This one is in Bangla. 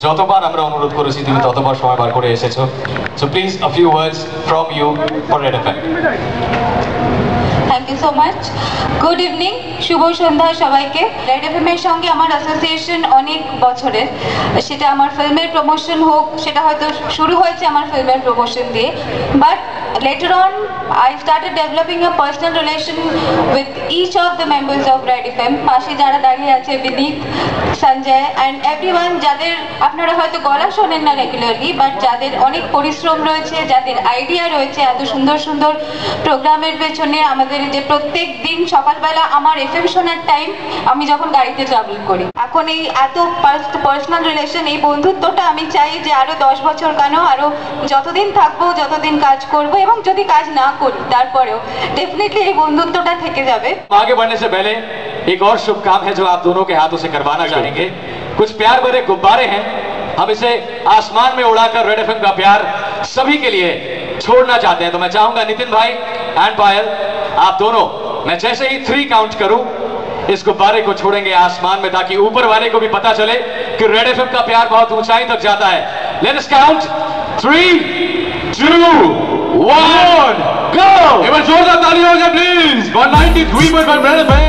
যতবার আমরা অনুরোধ করেছি তুমি ততবার সময় বার করে এসেছো। So please a few words from you for Red FM. Thank you so much. Good evening, শুভ সন্ধ্যা সবাইকে। রেড এফএম এর সঙ্গে আমার অ্যাসোসিয়েশন অনেক বছরের। সেটা আমার ফিল্মের প্রমোশন হোক, সেটা হয়তো শুরু হয়েছে আমার ফিল্মের প্রমোশন দিয়ে, but later on I started developing a personal relation with each of the members of Red FM. পাশে যারা দাঁড়িয়ে আছে, বিনীত, সঞ্জয় অ্যান্ড এভরিওয়ান, যাদের আপনারা হয়তো গলা শোনেন না রেগুলারলি, বাট যাদের অনেক পরিশ্রম রয়েছে, যাদের আইডিয়া রয়েছে এত সুন্দর সুন্দর প্রোগ্রামের পেছনে। আমাদের যে প্রত্যেক দিন সকালবেলা আমার এফএম শোনার টাইম, আমি যখন গাড়িতে ট্রাভেল করি, এখন এই এত পার্সোনাল রিলেশন, এই বন্ধুত্বটা আমি চাই যে আরো 10 বছর কেন, আরো যতদিন থাকবো, যতদিন কাজ করবো, এবং যদি কাজ না করি তারপরেও डेफिनेटली ये बंधुत्वটা থেকে যাবে। आगे बढ़ने से पहले एक और शुभ काम है जो आप दोनों के हाथों से करवाना चाहेंगे। कुछ प्यार भरे गुब्बारे हैं, हम इसे आसमान में उड़ाकर रेड एफएम का प्यार सभी के लिए छोड़ना चाहते हैं। तो मैं चाहूंगा नितिन भाई एंड पायल, आप दोनों, मैं जैसे ही 3 काउंट करूं इस गुब्बारे को छोड़ेंगे आसमान में, ताकि ऊपर वाले को भी पता चले कि रेड एफएम का प्यार बहुत ऊंचाई तक जाता है। Let's count 3, 2, 1, go! এবার জোরদার তালি হয়ে যায় প্লিজ। 193.5 red FM